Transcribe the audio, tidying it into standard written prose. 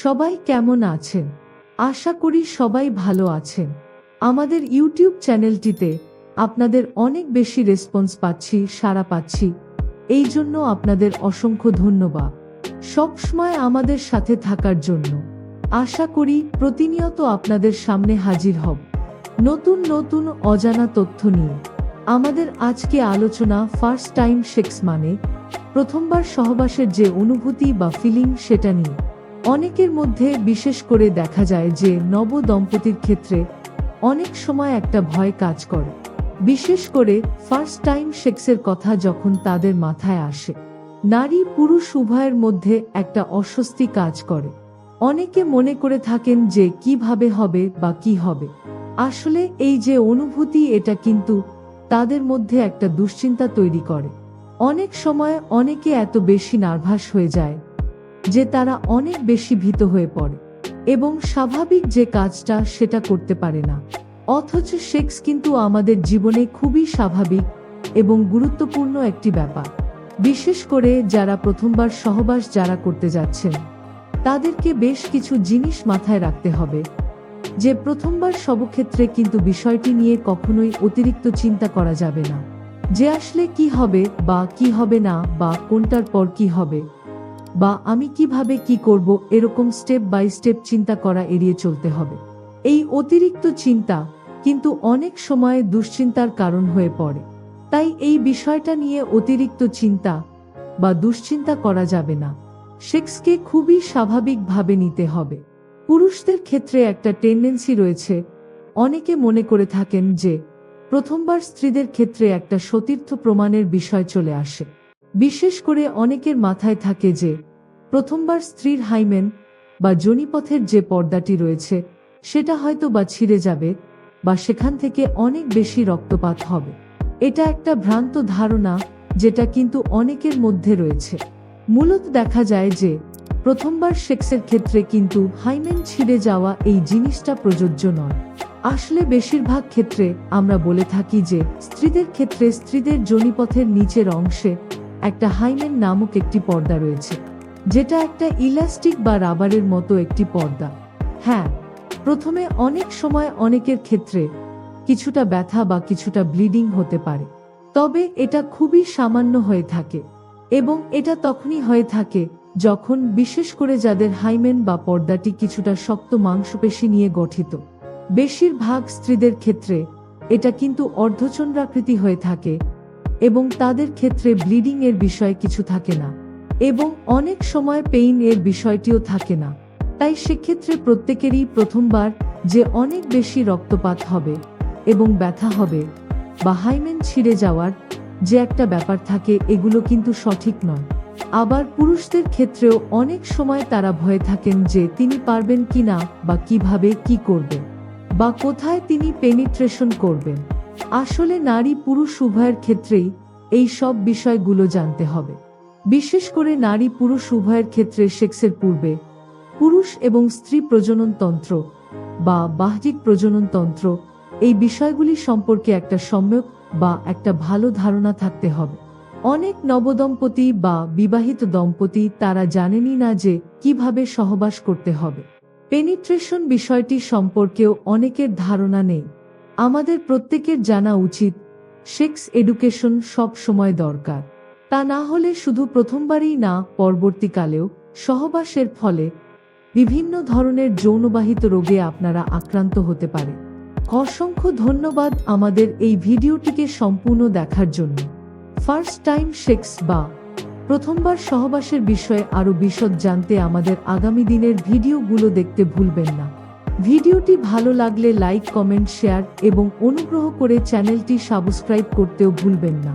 সবাই কেমন আছেন? আশা করি সবাই ভালো আছেন। আমাদের ইউটিউব চ্যানেলটিতে আপনাদের অনেক বেশি রেসপন্স পাচ্ছি, সাড়া পাচ্ছি। এই জন্য আপনাদের অসংখ্য ধন্যবাদ সবসময় আমাদের সাথে থাকার জন্য। আশা করি প্রতিনিয়ত আপনাদের সামনে হাজির হব নতুন নতুন অজানা তথ্য নিয়ে। আমাদের আজকে আলোচনা ফার্স্ট টাইম সেক্স মানে প্রথমবার সহবাসের যে অনুভূতি বা ফিলিং সেটা নিয়ে। অনেকের মধ্যে বিশেষ করে দেখা যায় যে নব দম্পতির ক্ষেত্রে অনেক সময় একটা ভয় কাজ করে, বিশেষ করে ফার্স্ট টাইম সেক্সের কথা যখন তাদের মাথায় আসে। নারী পুরুষ উভয়ের মধ্যে একটা অস্বস্তি কাজ করে। অনেকে মনে করে থাকেন যে কিভাবে হবে বা কি হবে। আসলে এই যে অনুভূতি, এটা কিন্তু তাদের মধ্যে একটা দুশ্চিন্তা তৈরি করে। অনেক সময় অনেকে এত বেশি নার্ভাস হয়ে যায় যে তারা অনেক বেশি ভীত হয়ে পড়ে এবং স্বাভাবিক যে কাজটা সেটা করতে পারে না। অথচ সেক্স কিন্তু আমাদের জীবনে খুবই স্বাভাবিক এবং গুরুত্বপূর্ণ একটি ব্যাপার। বিশেষ করে যারা প্রথমবার সহবাস যারা করতে যাচ্ছেন, তাদেরকে বেশ কিছু জিনিস মাথায় রাখতে হবে। যে প্রথমবার সবক্ষেত্রে কিন্তু বিষয়টি নিয়ে কখনোই অতিরিক্ত চিন্তা করা যাবে না, যে আসলে কি হবে বা কি হবে না, বা কোনটার পর কি হবে, বা আমি কিভাবে কি করব, এরকম স্টেপ বাই স্টেপ চিন্তা করা এড়িয়ে চলতে হবে। এই অতিরিক্ত চিন্তা কিন্তু অনেক সময় দুশ্চিন্তার কারণ হয়ে পড়ে। তাই এই বিষয়টা নিয়ে অতিরিক্ত চিন্তা বা দুশ্চিন্তা করা যাবে না। সেক্সকে খুবই স্বাভাবিকভাবে নিতে হবে। পুরুষদের ক্ষেত্রে একটা টেন্ডেন্সি রয়েছে, অনেকে মনে করে থাকেন যে প্রথমবার স্ত্রীদের ক্ষেত্রে একটা সতীর্থ প্রমাণের বিষয় চলে আসে। বিশেষ করে অনেকের মাথায় থাকে যে প্রথমবার স্ত্রীর হাইমেন বা যোনিপথের যে পর্দাটি রয়েছে সেটা হয়তো বা ছিঁড়ে যাবে বা সেখান থেকে অনেক বেশি রক্তপাত হবে। এটা একটা ভ্রান্ত ধারণা যেটা কিন্তু অনেকের মধ্যে রয়েছে। মূলত দেখা যায় যে প্রথমবার সেক্সের ক্ষেত্রে কিন্তু হাইমেন ছিঁড়ে যাওয়া এই জিনিসটা প্রযোজ্য নয়। আসলে বেশিরভাগ ক্ষেত্রে আমরা বলে থাকি যে স্ত্রীদের ক্ষেত্রে স্ত্রীদের যোনিপথের নিচের অংশে একটা হাইমেন নামক একটি পর্দা রয়েছে, যেটা একটা ইলাস্টিক বা রাবারের মতো একটি পর্দা। হ্যাঁ, প্রথমে অনেক সময় অনেকের ক্ষেত্রে কিছুটা ব্যথা বা কিছুটা ব্লিডিং হতে পারে, তবে এটা খুবই সামান্য হয়ে থাকে এবং এটা তখনই হয়ে থাকে যখন, বিশেষ করে যাদের হাইমেন বা পর্দাটি কিছুটা শক্ত মাংসপেশি নিয়ে গঠিত। বেশিরভাগ স্ত্রীদের ক্ষেত্রে এটা কিন্তু অর্ধচন্দ্রাকৃতি হয়ে থাকে এবং তাদের ক্ষেত্রে ব্লিডিং এর বিষয় কিছু থাকে না এবং অনেক সময় পেইন এর বিষয়টিও থাকে না। তাই সেক্ষেত্রে প্রত্যেকেরই প্রথমবার যে অনেক বেশি রক্তপাত হবে এবং ব্যথা হবে বা হাইমেন ছিঁড়ে যাওয়ার যে একটা ব্যাপার থাকে, এগুলো কিন্তু সঠিক নয়। আবার পুরুষদের ক্ষেত্রেও অনেক সময় তারা ভয়ে থাকেন যে তিনি পারবেন কিনা বা কিভাবে কি করবেন বা কোথায় তিনি পেনিট্রেশন করবেন। আসলে নারী পুরুষ উভয়ের ক্ষেত্রেই এই সব বিষয়গুলো জানতে হবে। বিশেষ করে নারী পুরুষ উভয়ের ক্ষেত্রে সেক্সের পূর্বে পুরুষ এবং স্ত্রী প্রজনন তন্ত্র বা বাহ্যিক প্রজনন তন্ত্র, এই বিষয়গুলি সম্পর্কে একটা সম্যক বা একটা ভালো ধারণা থাকতে হবে। অনেক নবদম্পতি বা বিবাহিত দম্পতি তারা জানেনই না যে কিভাবে সহবাস করতে হবে। পেনিট্রেশন বিষয়টি সম্পর্কেও অনেকের ধারণা নেই। আমাদের প্রত্যেকের জানা উচিত সেক্স এডুকেশন সব সময় দরকার। তা না হলে শুধু প্রথমবারই না, পরবর্তীকালেও সহবাসের ফলে বিভিন্ন ধরনের যৌনবাহিত রোগে আপনারা আক্রান্ত হতে পারে। অসংখ্য ধন্যবাদ আমাদের এই ভিডিওটিকে সম্পূর্ণ দেখার জন্য। ফার্স্ট টাইম সেক্স বা প্রথমবার সহবাসের বিষয়ে আরো বিশদ জানতে আমাদের আগামী দিনের ভিডিওগুলো দেখতে ভুলবেন না। ভিডিওটি ভালো লাগলে লাইক, কমেন্ট, শেয়ার এবং অনুগ্রহ করে চ্যানেলটি সাবস্ক্রাইব করতেও ভুলবেন না।